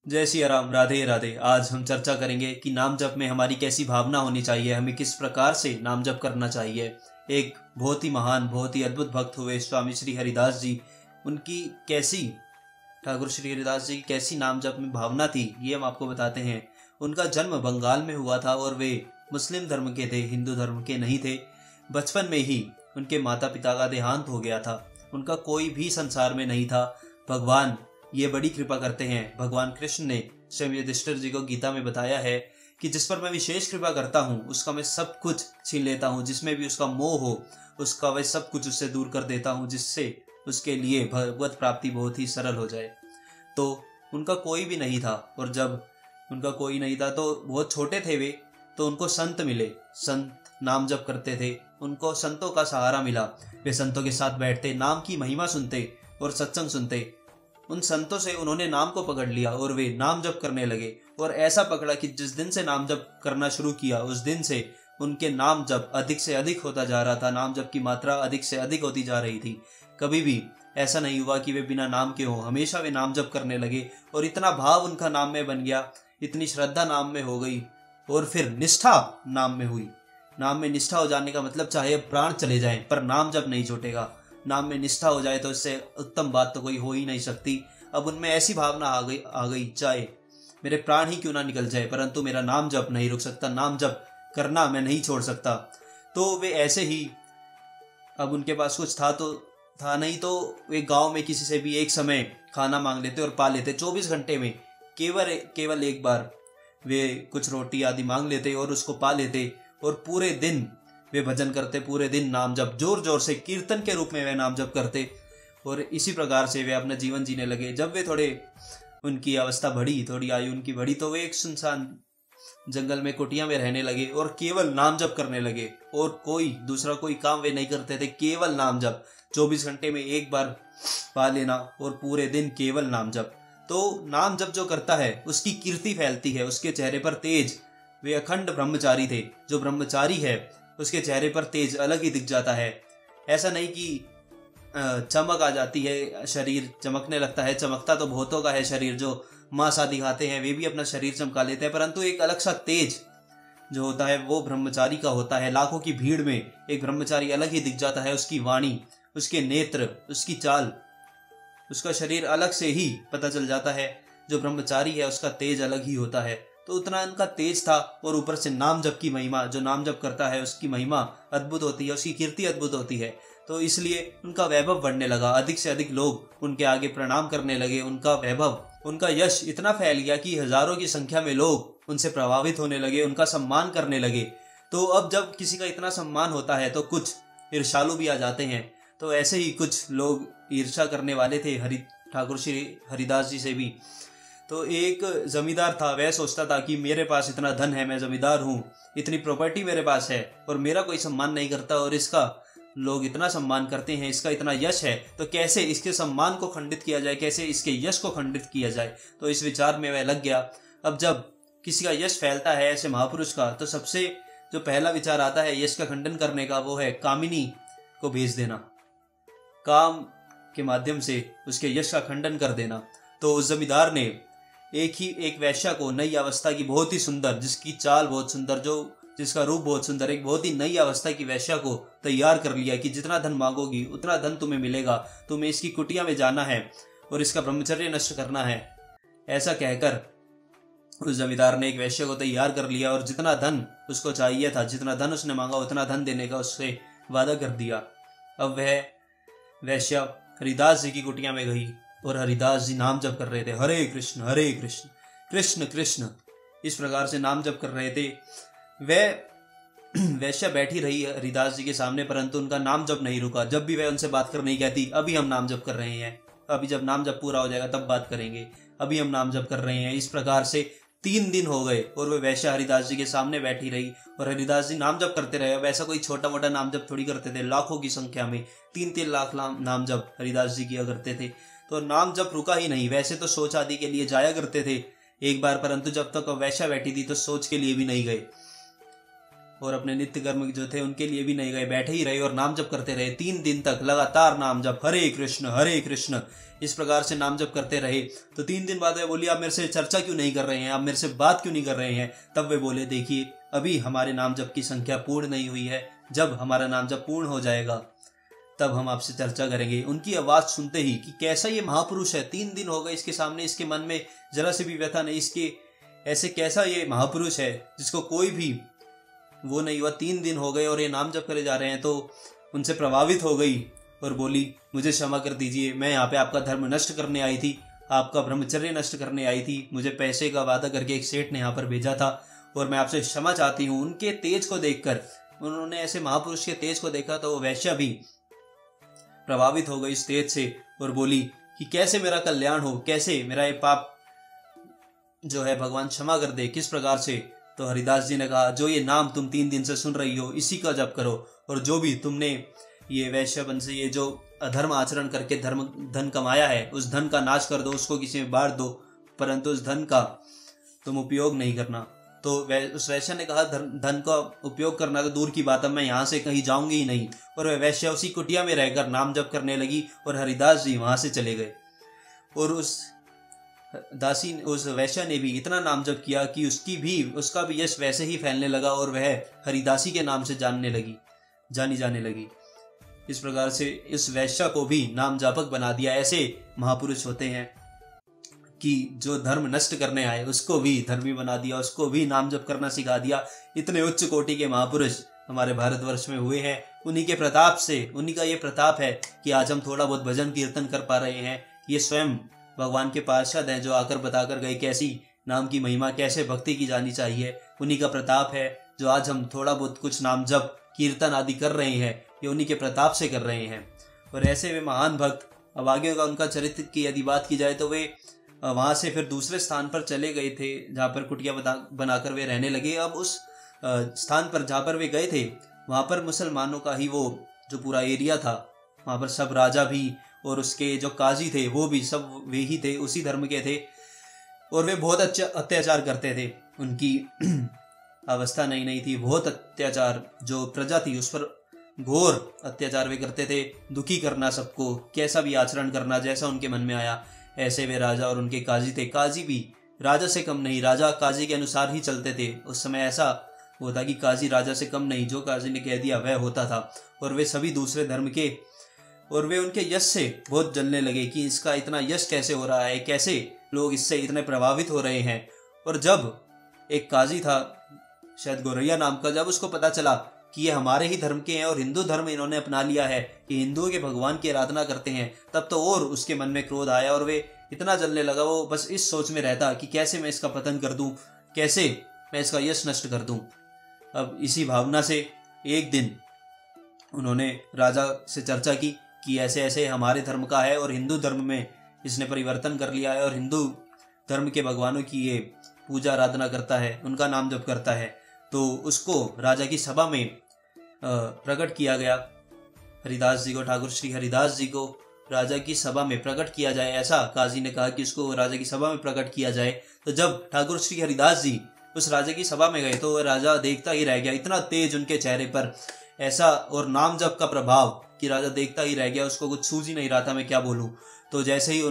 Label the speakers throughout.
Speaker 1: जय श्री राम, राधे राधे। आज हम चर्चा करेंगे कि नाम जप में हमारी कैसी भावना होनी चाहिए, हमें किस प्रकार से नाम जप करना चाहिए। एक बहुत ही महान, बहुत ही अद्भुत भक्त हुए स्वामी श्री हरिदास जी, उनकी कैसी, ठाकुर श्री हरिदास जी की कैसी नाम जप में भावना थी, ये हम आपको बताते हैं। उनका जन्म बंगाल में हुआ था और वे मुस्लिम धर्म के थे, हिंदू धर्म के नहीं थे। बचपन में ही उनके माता पिता का देहांत हो गया था। उनका कोई भी संसार में नहीं था। भगवान ये बड़ी कृपा करते हैं। भगवान कृष्ण ने स्वयं युधिष्ठिर जी को गीता में बताया है कि जिस पर मैं विशेष कृपा करता हूँ उसका मैं सब कुछ छीन लेता हूँ, जिसमें भी उसका मोह हो उसका वह सब कुछ उससे दूर कर देता हूँ, जिससे उसके लिए भगवत प्राप्ति बहुत ही सरल हो जाए। तो उनका कोई भी नहीं था, और जब उनका कोई नहीं था तो बहुत छोटे थे वे, तो उनको संत मिले। संत नाम जप करते थे, उनको संतों का सहारा मिला। वे संतों के साथ बैठते, नाम की महिमा सुनते और सत्संग सुनते। उन संतों से उन्होंने नाम को पकड़ लिया और वे नाम जप करने लगे। और ऐसा पकड़ा कि जिस दिन से नाम जप करना शुरू किया उस दिन से उनके नाम जप अधिक से अधिक होता जा रहा था। नाम जप की मात्रा अधिक से अधिक होती जा रही थी। कभी भी ऐसा नहीं हुआ कि वे बिना नाम के हों, हमेशा वे नाम जप करने लगे। और इतना भाव उनका नाम में बन गया, इतनी श्रद्धा नाम में हो गई, और फिर निष्ठा नाम में हुई। नाम में निष्ठा हो जाने का मतलब चाहे प्राण चले जाएं पर नाम जप नहीं छूटेगा। नाम में निष्ठा हो जाए तो इससे उत्तम बात तो कोई हो ही नहीं सकती। अब उनमें ऐसी भावना आ गई चाहे मेरे प्राण ही क्यों ना निकल जाए, परंतु मेरा नाम जप नहीं रुक सकता, नाम जप करना मैं नहीं छोड़ सकता। तो वे ऐसे ही, अब उनके पास कुछ था नहीं, तो वे गांव में किसी से भी एक समय खाना मांग लेते और पा लेते। 24 घंटे में केवल एक बार वे कुछ रोटी आदि मांग लेते और उसको पा लेते। और पूरे दिन वे भजन करते, पूरे दिन नाम जप, जोर जोर से कीर्तन के रूप में वे नाम जप करते। और इसी प्रकार से वे अपना जीवन जीने लगे। जब वे उनकी अवस्था बढ़ी, थोड़ी आयु उनकी बढ़ी, तो वे एक सुनसान जंगल में कुटिया में रहने लगे और केवल नाम जप करने लगे। और दूसरा कोई काम वे नहीं करते थे, केवल नाम जप। 24 घंटे में एक बार पा लेना और पूरे दिन केवल नाम जप। तो नाम जप जो करता है उसकी कीर्ति फैलती है, उसके चेहरे पर तेज। वे अखंड ब्रह्मचारी थे। जो ब्रह्मचारी है उसके चेहरे पर तेज अलग ही दिख जाता है। ऐसा नहीं कि चमक आ जाती है, शरीर चमकने लगता है। चमकता तो बहुतों का है शरीर, जो मांस आदि खाते हैं वे भी अपना शरीर चमका लेते हैं, परंतु एक अलग सा तेज जो होता है वो ब्रह्मचारी का होता है। लाखों की भीड़ में एक ब्रह्मचारी अलग ही दिख जाता है। उसकी वाणी, उसके नेत्र, उसकी चाल, उसका शरीर अलग से ही पता चल जाता है। जो ब्रह्मचारी है उसका तेज अलग ही होता है। तो उतना उनका तेज था। और ऊपर से नाम जप की महिमा, जो नाम जप करता है उसकी महिमा अद्भुत होती है, उसकी कीर्ति अद्भुत होती है। तो इसलिए उनका वैभव बढ़ने लगा। अधिक से अधिक लोग उनके आगे प्रणाम करने लगे। उनका वैभव, उनका यश इतना फैल गया कि हजारों की संख्या में लोग उनसे प्रभावित होने लगे, उनका सम्मान करने लगे। तो अब जब किसी का इतना सम्मान होता है तो कुछ ईर्ष्यालु भी आ जाते हैं। तो ऐसे ही कुछ लोग ईर्ष्या करने वाले थे ठाकुर श्री हरिदास जी से भी। तो एक जमींदार था, वह सोचता था कि मेरे पास इतना धन है, मैं जमींदार हूँ, इतनी प्रॉपर्टी मेरे पास है और मेरा कोई सम्मान नहीं करता, और इसका लोग इतना सम्मान करते हैं, इसका इतना यश है, तो कैसे इसके सम्मान को खंडित किया जाए, कैसे इसके यश को खंडित किया जाए। तो इस विचार में वह लग गया। अब जब किसी का यश फैलता है ऐसे महापुरुष का, तो सबसे जो पहला विचार आता है यश का खंडन करने का, वो है कामिनी को भेज देना, काम के माध्यम से उसके यश का खंडन कर देना। तो उस जमींदार ने एक वैश्या को, नई अवस्था की, बहुत ही सुंदर, जिसकी चाल बहुत सुंदर, जिसका रूप बहुत सुंदर, एक बहुत ही नई अवस्था की वैश्या को तैयार कर लिया कि जितना धन मांगोगी उतना धन तुम्हें मिलेगा, तुम्हें इसकी कुटिया में जाना है और इसका ब्रह्मचर्य नष्ट करना है। ऐसा कहकर उस जमींदार ने एक वैश्य को तैयार कर लिया और जितना धन उसको चाहिए था, जितना धन उसने मांगा उतना धन देने का उससे वादा कर दिया। अब वह वैश्या हरिदास जी की कुटिया में गई और हरिदास जी नाम जप कर रहे थे, हरे कृष्ण कृष्ण कृष्ण, इस प्रकार से नाम जप कर रहे थे। वह वैश्या बैठी रही हरिदास जी के सामने, परंतु उनका नाम जप नहीं रुका। जब भी वह उनसे बात कर नहीं कहती, अभी हम नाम जप कर रहे हैं, अभी जब नाम जप पूरा हो जाएगा तब बात करेंगे, अभी हम नाम जप कर रहे हैं। इस प्रकार से 3 दिन हो गए और वह वैश्या हरिदास जी के सामने बैठी रही और हरिदास जी नाम जप करते रहे। वैसा कोई छोटा मोटा नाम जप थोड़ी करते थे, लाखों की संख्या में 3-3 लाख नाम जप हरिदास जी किया करते थे। तो नाम जप रुका ही नहीं। वैसे तो सोच आदि के लिए जाया करते थे एक बार, परंतु जब तक वैश्या बैठी थी तो सोच के लिए भी नहीं गए। और अपने नित्य कर्म जो थे उनके लिए भी नहीं गए, बैठे ही रहे और नाम जप करते रहे। 3 दिन तक लगातार नाम जप, हरे कृष्ण इस प्रकार से नाम जप करते रहे। तो 3 दिन बाद वे बोली, आप मेरे से चर्चा क्यों नहीं कर रहे हैं, आप मेरे से बात क्यों नहीं कर रहे हैं। तब वे बोले, देखिए अभी हमारे नाम जप की संख्या पूर्ण नहीं हुई है, जब हमारा नाम जप पूर्ण हो जाएगा तब हम आपसे चर्चा करेंगे। उनकी आवाज सुनते ही कि कैसा ये महापुरुष है, 3 दिन हो गए इसके सामने, इसके मन में जरा से भी व्यथा नहीं, इसके ऐसे कैसा ये महापुरुष है जिसको कोई भी वो नहीं हुआ, 3 दिन हो गए और ये नाम जप करे जा रहे हैं। तो उनसे प्रभावित हो गई और बोली, मुझे क्षमा कर दीजिए, मैं यहाँ पे आपका धर्म नष्ट करने आई थी, आपका ब्रह्मचर्य नष्ट करने आई थी, मुझे पैसे का वादा करके एक सेठ ने यहाँ पर भेजा था और मैं आपसे क्षमा चाहती हूँ। उनके तेज को देखकर, उन्होंने ऐसे महापुरुष के तेज को देखा तो वो वैश्या भी प्रभावित हो गई इस तेज से और बोली कि कैसे मेरा कल्याण हो, कैसे मेरा ये पाप जो है भगवान क्षमा कर दे, किस प्रकार से। तो हरिदास जी ने कहा, जो ये नाम तुम 3 दिन से सुन रही हो इसी का जप करो, और जो भी तुमने ये वैश्यपन से ये जो अधर्म आचरण करके धन कमाया है उस धन का नाश कर दो, उसको किसी में बांट दो, परंतु उस धन का तुम उपयोग नहीं करना। तो उस वैश्य ने कहा, धन का उपयोग करना तो दूर की बात है, मैं यहाँ से कहीं जाऊंगी ही नहीं। और वह वैश्य उसी कुटिया में रहकर नाम जप करने लगी और हरिदास जी वहां से चले गए। और उस वैश्य ने भी इतना नाम जप किया कि उसका भी यश वैसे ही फैलने लगा और वह हरिदासी के नाम से जानी जाने लगी। इस प्रकार से इस वैश्य को भी नाम जापक बना दिया। ऐसे महापुरुष होते हैं कि जो धर्म नष्ट करने आए उसको भी धर्मी बना दिया, उसको भी नाम जप करना सिखा दिया। इतने उच्च कोटि के महापुरुष हमारे भारतवर्ष में हुए हैं। उन्हीं के प्रताप से, उन्हीं का ये प्रताप है कि आज हम थोड़ा बहुत भजन कीर्तन कर पा रहे हैं। ये स्वयं भगवान के पार्षद हैं जो आकर बताकर गए कैसी नाम की महिमा, कैसे भक्ति की जानी चाहिए। उन्हीं का प्रताप है जो आज हम थोड़ा बहुत कुछ नाम जप कीर्तन आदि कर रहे हैं, ये उन्हीं के प्रताप से कर रहे हैं। और ऐसे वे महान भक्त, अब आगे का उनका चरित्र की यदि बात की जाए तो वे वहां से फिर दूसरे स्थान पर चले गए थे जहाँ पर कुटिया बनाकर वे रहने लगे। अब उस स्थान पर जहाँ पर वे गए थे वहां पर मुसलमानों का ही वो जो पूरा एरिया था, वहां पर सब राजा भी और उसके जो काजी थे वो भी सब वे ही थे, उसी धर्म के थे। और वे बहुत अच्छा अत्याचार करते थे, उनकी अवस्था नहीं थी, बहुत अत्याचार, जो प्रजा थी उस पर घोर अत्याचार वे करते थे। दुखी करना सबको, कैसा भी आचरण करना जैसा उनके मन में आया। ऐसे वे राजा और उनके काजी थे, काजी भी राजा से कम नहीं, राजा काजी के अनुसार ही चलते थे। उस समय ऐसा होता कि काजी राजा से कम नहीं, जो काजी ने कह दिया वह होता था। और वे सभी दूसरे धर्म के, और वे उनके यश से बहुत जलने लगे कि इसका इतना यश कैसे हो रहा है, कैसे लोग इससे इतने प्रभावित हो रहे हैं। और जब एक काजी था शायद गौरैया नाम का, जब उसको पता चला कि ये हमारे ही धर्म के हैं और हिंदू धर्म इन्होंने अपना लिया है, कि हिंदुओं के भगवान की आराधना करते हैं, तब तो और उसके मन में क्रोध आया और वे इतना जलने लगा। वो बस इस सोच में रहता कि कैसे मैं इसका पतन कर दूं, कैसे मैं इसका यश नष्ट कर दूं। अब इसी भावना से एक दिन उन्होंने राजा से चर्चा की कि ऐसे ऐसे हमारे धर्म का है और हिंदू धर्म में इसने परिवर्तन कर लिया है और हिंदू धर्म के भगवानों की ये पूजा आराधना करता है, उनका नाम जप करता है। तो उसको राजा की सभा में प्रकट किया गया। हरिदास जी को, ठाकुर श्री हरिदास जी को राजा की सभा में प्रकट किया जाए, ऐसा काजी ने कहा कि उसको राजा की सभा में प्रकट किया जाए। तो जब ठाकुर श्री हरिदास जी उस राजा की सभा में गए तो राजा देखता ही रह गया, इतना तेज उनके चेहरे पर ऐसा और नाम जप का प्रभाव कि राजा देखता ही रह गया, उसको कुछ सूझ ही नहीं रहा था मैं क्या बोलूं। तो जैसे ही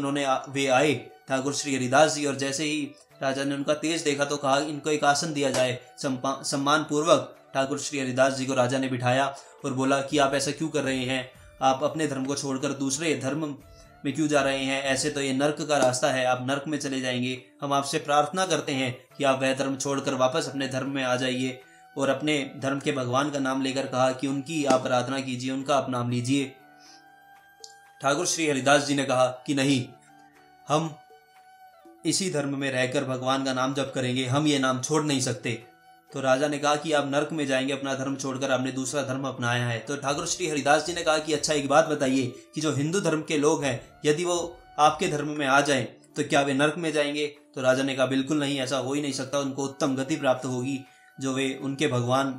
Speaker 1: वे आए ठाकुर श्री हरिदास जी, और जैसे ही राजा ने उनका तेज देखा तो कहा इनको एक आसन दिया जाए। सम्मान पूर्वक ठाकुर श्री हरिदास जी को राजा ने बिठाया और बोला कि आप ऐसा क्यों कर रहे हैं, आप अपने धर्म को छोड़कर दूसरे धर्म में क्यों जा रहे हैं, ऐसे तो ये नर्क का रास्ता है, आप नर्क में चले जाएंगे। हम आपसे प्रार्थना करते हैं कि आप वह धर्म छोड़कर वापस अपने धर्म में आ जाइए। और अपने धर्म के भगवान का नाम लेकर कहा कि उनकी आप आराधना कीजिए, उनका आप नाम लीजिए। ठाकुर श्री हरिदास जी ने कहा कि नहीं, हम इसी धर्म में रहकर भगवान का नाम जप करेंगे, हम ये नाम छोड़ नहीं सकते। तो राजा ने कहा कि आप नर्क में जाएंगे अपना धर्म छोड़कर, आपने दूसरा धर्म अपनाया है। तो ठाकुर श्री हरिदास जी ने कहा कि अच्छा एक बात बताइए कि जो हिंदू धर्म के लोग हैं यदि वो आपके धर्म में आ जाएं तो क्या वे नर्क में जाएंगे। तो राजा ने कहा बिल्कुल नहीं, ऐसा हो ही नहीं सकता, उनको उत्तम गति प्राप्त होगी। जो वे उनके भगवान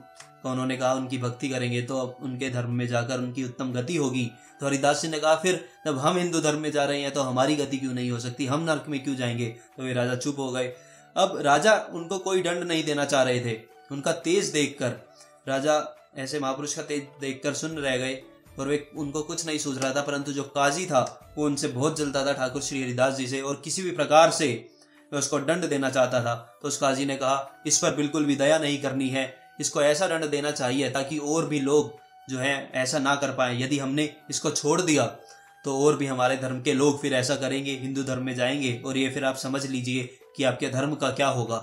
Speaker 1: को उन्होंने कहा उनकी भक्ति करेंगे तो अब उनके धर्म में जाकर उनकी उत्तम गति होगी। तो हरिदास जी ने कहा फिर जब हम हिंदू धर्म में जा रहे हैं तो हमारी गति क्यों नहीं हो सकती, हम नर्क में क्यों जाएंगे। तो वे राजा चुप हो गए। अब राजा उनको कोई दंड नहीं देना चाह रहे थे, उनका तेज देखकर राजा ऐसे महापुरुष का तेज देखकर सुन रह गए और वे उनको कुछ नहीं सूझ रहा था, परंतु जो काजी था वो उनसे बहुत जलता था, ठाकुर श्री हरिदास जी से, और किसी भी प्रकार से वह उसको दंड देना चाहता था। तो उस काजी ने कहा इस पर बिल्कुल भी दया नहीं करनी है, इसको ऐसा दंड देना चाहिए ताकि और भी लोग जो है ऐसा ना कर पाए। यदि हमने इसको छोड़ दिया तो और भी हमारे धर्म के लोग फिर ऐसा करेंगे, हिंदू धर्म में जाएंगे, और ये फिर आप समझ लीजिए कि आपके धर्म का क्या होगा।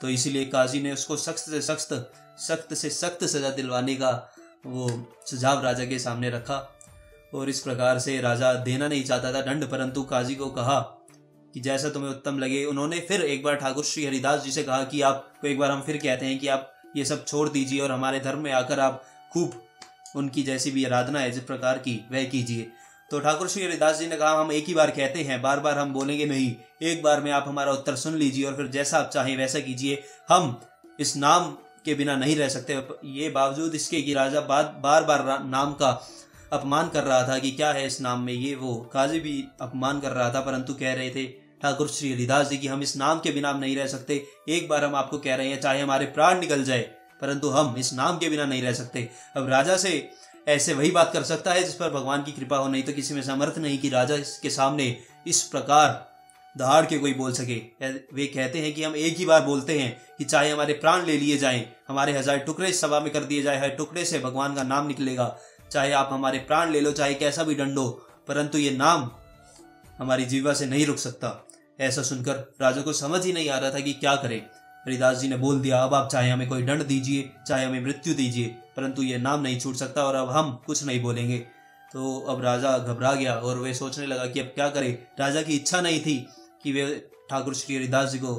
Speaker 1: तो इसीलिए काजी ने उसको सख्त से सख्त सजा दिलवाने का वो सुझाव राजा के सामने रखा। और इस प्रकार से राजा देना नहीं चाहता था दंड, परंतु काजी को कहा कि जैसा तुम्हें उत्तम लगे। उन्होंने फिर एक बार ठाकुर श्री हरिदास जी से कहा कि आपको एक बार हम फिर कहते हैं कि आप ये सब छोड़ दीजिए और हमारे धर्म में आकर आप खूब उनकी जैसी भी आराधना है जिस प्रकार की वह कीजिए। तो ठाकुर श्री हरिदास जी ने कहा हम एक ही बार कहते हैं, बार बार हम बोलेंगे नहीं, एक बार में आप हमारा उत्तर सुन लीजिए और फिर जैसा आप चाहें वैसा कीजिए। हम इस नाम के बिना नहीं रह सकते। ये बावजूद इसके कि राजा बार बार नाम का अपमान कर रहा था कि क्या है इस नाम में, ये वो काजी भी अपमान कर रहा था, परंतु कह रहे थे ठाकुर श्री हरिदास जी की हम इस नाम के बिना हम नहीं रह सकते। एक बार हम आपको कह रहे हैं चाहे हमारे प्राण निकल जाए परंतु हम इस नाम के बिना नहीं रह सकते। अब राजा से ऐसे वही बात कर सकता है जिस पर भगवान की कृपा हो, नहीं तो किसी में सामर्थ्य नहीं कि राजा के सामने इस प्रकार दहाड़ के कोई बोल सके। वे कहते हैं कि हम एक ही बार बोलते हैं कि चाहे हमारे प्राण ले लिए जाएं, हमारे 1000 टुकड़े इस सभा में कर दिए जाए, हर टुकड़े से भगवान का नाम निकलेगा, चाहे आप हमारे प्राण ले लो, चाहे कैसा भी दंड हो, परंतु ये नाम हमारी जीवा से नहीं रुक सकता। ऐसा सुनकर राजा को समझ ही नहीं आ रहा था कि क्या करे। हरिदास जी ने बोल दिया अब आप चाहे हमें कोई दंड दीजिए, चाहे हमें मृत्यु दीजिए, परंतु ये नाम नहीं छूट सकता और अब हम कुछ नहीं बोलेंगे। तो अब राजा घबरा गया और वे सोचने लगा कि अब क्या करे। राजा की इच्छा नहीं थी कि वे ठाकुर श्री हरिदास जी को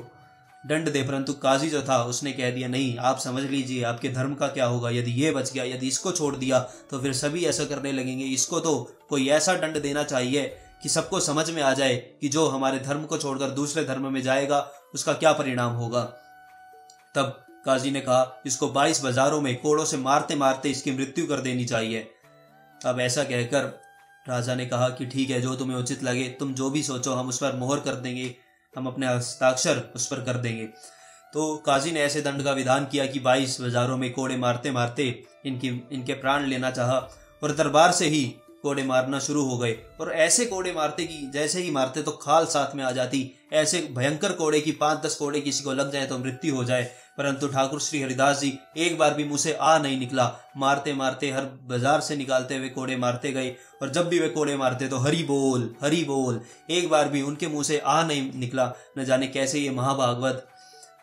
Speaker 1: दंड दे, परंतु काजी जो था उसने कह दिया नहीं, आप समझ लीजिए आपके धर्म का क्या होगा। यदि ये बच गया, यदि इसको छोड़ दिया तो फिर सभी ऐसा करने लगेंगे। इसको तो कोई ऐसा दंड देना चाहिए कि सबको समझ में आ जाए कि जो हमारे धर्म को छोड़कर दूसरे धर्म में जाएगा उसका क्या परिणाम होगा। तब काजी ने कहा इसको 22 बाजारों में कोड़ों से मारते मारते इसकी मृत्यु कर देनी चाहिए। अब ऐसा कहकर राजा ने कहा कि ठीक है, जो तुम्हें उचित लगे, तुम जो भी सोचो हम उस पर मोहर कर देंगे, हम अपने हस्ताक्षर उस पर कर देंगे। तो काजी ने ऐसे दंड का विधान किया कि 22 बाजारों में कोड़े मारते मारते इनके प्राण लेना चाहा और दरबार से ही कोड़े मारना शुरू हो गए। और ऐसे कोड़े मारते कि जैसे ही मारते तो खाल साथ में आ जाती, ऐसे भयंकर कोड़े की 5-10 कोड़े किसी को लग जाए तो मृत्यु हो जाए। परंतु ठाकुर श्री हरिदास जी एक बार भी मुंह से आ नहीं निकला। मारते मारते हर बाजार से निकालते हुए कोड़े मारते गए और जब भी वे कोड़े मारते तो हरि बोल हरि बोल, एक बार भी उनके मुंह से आ नहीं निकला। न जाने कैसे ये महाभागवत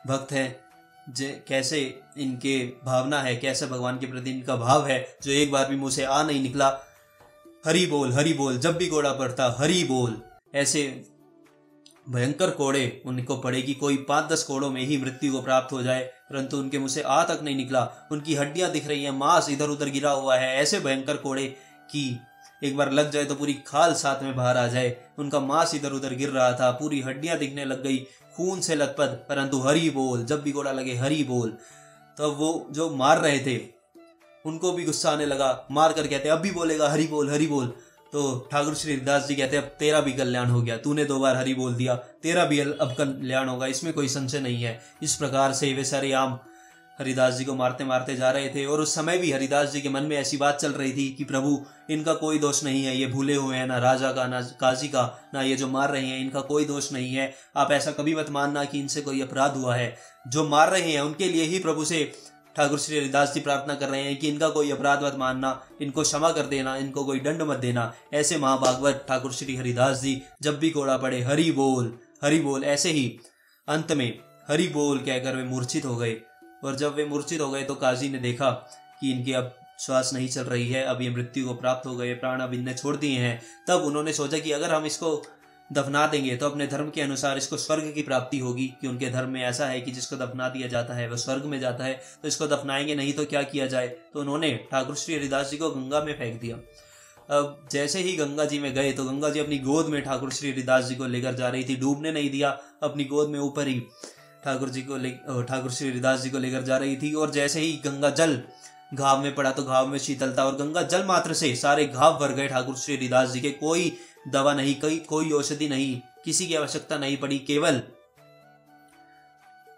Speaker 1: भक्त हैं, कैसे इनके भावना है, कैसे भगवान के प्रति इनका भाव है, जो एक बार भी मुंह से आ नहीं निकला। हरि बोल, जब भी कोड़ा पड़ता हरि बोल। ऐसे भयंकर कोड़े उनको पड़े कि कोई 5-10 कोड़ों में ही मृत्यु को प्राप्त हो जाए, परंतु उनके मुंह से आ तक नहीं निकला। उनकी हड्डियां दिख रही हैं, मांस इधर उधर गिरा हुआ है, ऐसे भयंकर कोड़े कि एक बार लग जाए तो पूरी खाल साथ में बाहर आ जाए। उनका मांस इधर उधर गिर रहा था, पूरी हड्डियां दिखने लग गई, खून से लथपथ, परंतु हरि बोल, जब भी कोड़ा लगे हरि बोल। तो वो जो मार रहे थे उनको भी गुस्सा आने लगा, मार कर कहते अब भी बोलेगा हरि बोल हरि बोल। तो ठाकुर श्री हरिदास जी कहते अब तेरा भी कल्याण हो गया, तूने 2 बार हरि बोल दिया, तेरा भी अब कल्याण होगा, इसमें कोई संशय नहीं है। इस प्रकार से वे सारे आम हरिदास जी को मारते मारते जा रहे थे। और उस समय भी हरिदास जी के मन में ऐसी बात चल रही थी कि प्रभु इनका कोई दोष नहीं है, ये भूले हुए हैं, ना राजा का ना काजी का, ना ये जो मार रहे हैं इनका कोई दोष नहीं है। आप ऐसा कभी मत मानना कि इनसे कोई अपराध हुआ है। जो मार रहे हैं उनके लिए ही प्रभु से ठाकुर श्री हरिदास जी प्रार्थना कर रहे हैं कि इनका कोई अपराध मत मानना, इनको क्षमा कर देना, इनको कोई दंड मत देना। ऐसे महाभागवत ठाकुर श्री हरिदास जी जब भी कोड़ा पड़े हरि बोल, ऐसे ही अंत में हरि बोल कहकर वे मूर्छित हो गए। और जब वे मूर्छित हो गए तो काजी ने देखा कि इनकी अब श्वास नहीं चल रही है, अब ये मृत्यु को प्राप्त हो गए, प्राण अब इनने छोड़ दिए हैं। तब उन्होंने सोचा कि अगर हम इसको दफना देंगे तो अपने धर्म के अनुसार इसको स्वर्ग की प्राप्ति होगी, कि उनके धर्म में ऐसा है कि जिसको दफना दिया जाता है वह स्वर्ग में जाता है, तो इसको दफनाएंगे, नहीं तो क्या किया जाए। तो उन्होंने ठाकुर श्री हरिदास जी को गंगा में फेंक दिया। अब जैसे ही गंगा जी में गए तो गंगा जी अपनी गोद में ठाकुर श्री हरिदास जी को लेकर जा रही थी, डूबने नहीं दिया, अपनी गोद में ऊपर ही ठाकुर श्री हरिदास जी को लेकर जा रही थी। और जैसे ही गंगा जल घाव में पड़ा तो घाव में शीतलता, और गंगा जल मात्र से सारे घाव भर गए ठाकुर श्री हरिदास जी के। कोई दवा नहीं, कोई औषधि नहीं, किसी की आवश्यकता नहीं पड़ी, केवल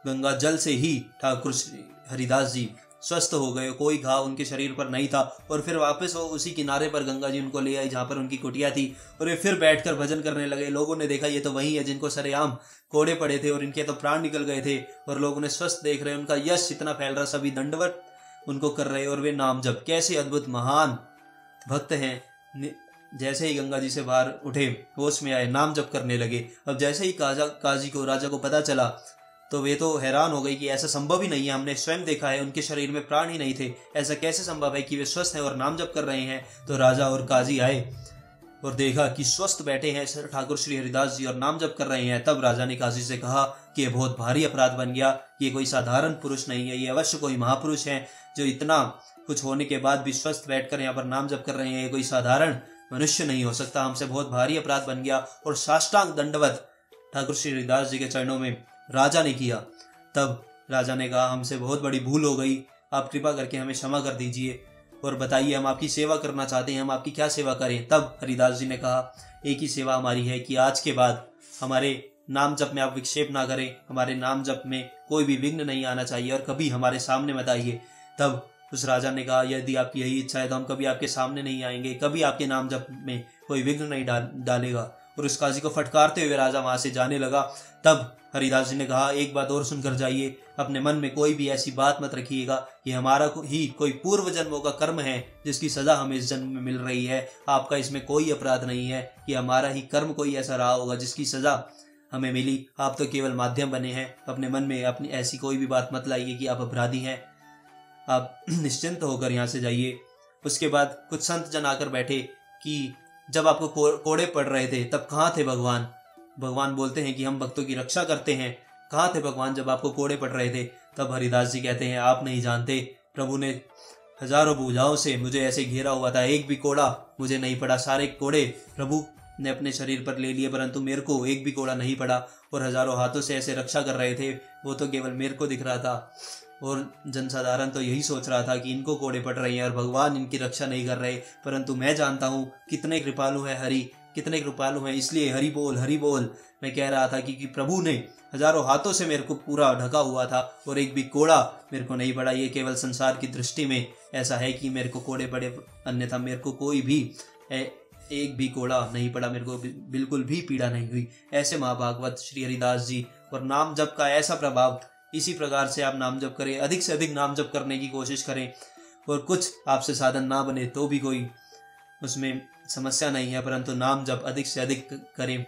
Speaker 1: गंगा जल से ही ठाकुर श्री हरिदास जी स्वस्थ हो गए, कोई घाव उनके शरीर पर नहीं था। और फिर वापस वो उसी किनारे पर गंगा जी उनको ले आई जहाँ पर उनकी कुटिया थी, और वे फिर बैठकर भजन करने लगे। लोगों ने देखा ये तो वही है जिनको सरेआम कोड़े पड़े थे और इनके तो प्राण निकल गए थे, और लोग उन्हें स्वस्थ देख रहे, उनका यश इतना फैल रहा, सभी दंडवत उनको कर रहे और वे नाम जप। कैसे अद्भुत महान भक्त हैं। जैसे ही गंगा जी से बाहर उठे, होश में आए, नाम जप करने लगे। अब जैसे ही काजी को, राजा को पता चला तो वे तो हैरान हो गई कि ऐसा संभव ही नहीं है, हमने स्वयं देखा है उनके शरीर में प्राण ही नहीं थे, ऐसा कैसे संभव है कि वे स्वस्थ हैं और नाम जप कर रहे हैं। तो राजा और काजी आए और देखा कि स्वस्थ बैठे हैं ठाकुर श्री हरिदास जी और नाम जप कर रहे हैं। तब राजा ने काजी से कहा कि ये बहुत भारी अपराध बन गया, ये कोई साधारण पुरुष नहीं है, ये अवश्य कोई महापुरुष है जो इतना कुछ होने के बाद भी स्वस्थ बैठकर यहाँ पर नाम जप कर रहे हैं। ये कोई साधारण मनुष्य नहीं हो सकता, हमसे बहुत भारी अपराध बन गया। और साष्टांग दंडवत ठाकुर श्री हरिदास जी के चरणों में राजा ने किया। तब राजा ने कहा हमसे बहुत बड़ी भूल हो गई, आप कृपा करके हमें क्षमा कर दीजिए और बताइए हम आपकी सेवा करना चाहते हैं, हम आपकी क्या सेवा करें। तब हरिदास जी ने कहा एक ही सेवा हमारी है कि आज के बाद हमारे नाम जप में आप विक्षेप ना करें, हमारे नाम जप में कोई भी विघ्न नहीं आना चाहिए और कभी हमारे सामने मत आइए। तब उस राजा ने कहा यदि आपकी यही इच्छा है तो हम कभी आपके सामने नहीं आएंगे, कभी आपके नाम जप में कोई विघ्न नहीं डालेगा। और उस काजी को फटकारते हुए राजा वहां से जाने लगा। तब हरिदास जी ने कहा एक बात और सुनकर जाइए, अपने मन में कोई भी ऐसी बात मत रखिएगा, ये हमारा ही कोई पूर्व जन्मों का कर्म है जिसकी सजा हमें इस जन्म में मिल रही है, आपका इसमें कोई अपराध नहीं है, ये हमारा ही कर्म कोई ऐसा रहा होगा जिसकी सजा हमें मिली, आप तो केवल माध्यम बने हैं। अपने मन में अपनी ऐसी कोई भी बात मत लाइए कि आप अपराधी हैं, आप निश्चिंत होकर यहाँ से जाइए। उसके बाद कुछ संत जन आकर बैठे कि जब आपको कोड़े पड़ रहे थे तब कहाँ थे भगवान। भगवान बोलते हैं कि हम भक्तों की रक्षा करते हैं, कहाँ थे भगवान जब आपको कोड़े पड़ रहे थे। तब हरिदास जी कहते हैं आप नहीं जानते, प्रभु ने हजारों भुजाओं से मुझे ऐसे घेरा हुआ था, एक भी कोड़ा मुझे नहीं पड़ा, सारे कोड़े प्रभु ने अपने शरीर पर ले लिए परंतु मेरे को एक भी कोड़ा नहीं पड़ा। और हजारों हाथों से ऐसे रक्षा कर रहे थे, वो तो केवल मेरे को दिख रहा था और जनसाधारण तो यही सोच रहा था कि इनको कोड़े पड़ रहे हैं और भगवान इनकी रक्षा नहीं कर रहे। परंतु मैं जानता हूँ कितने कृपालु है हरि, कितने कृपालु हैं, इसलिए हरि बोल मैं कह रहा था कि प्रभु ने हजारों हाथों से मेरे को पूरा ढका हुआ था और एक भी कोड़ा मेरे को नहीं पड़ा। ये केवल संसार की दृष्टि में ऐसा है कि मेरे को कोड़े पड़े, अन्यथा मेरे को कोई भी एक भी कोड़ा नहीं पड़ा, मेरे को बिल्कुल भी पीड़ा नहीं हुई। ऐसे महाभागवत श्री हरिदास जी और नाम जप का ऐसा प्रभाव। इसी प्रकार से आप नाम जप करें, अधिक से अधिक नाम जप करने की कोशिश करें और कुछ आपसे साधन ना बने तो भी कोई उसमें समस्या नहीं है, परंतु नाम जप अधिक से अधिक करें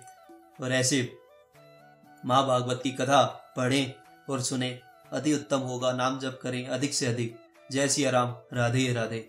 Speaker 1: और ऐसे महाभागवत की कथा पढ़ें और सुने, अति उत्तम होगा। नाम जप करें अधिक से अधिक। जय सिया राम, राधे राधे।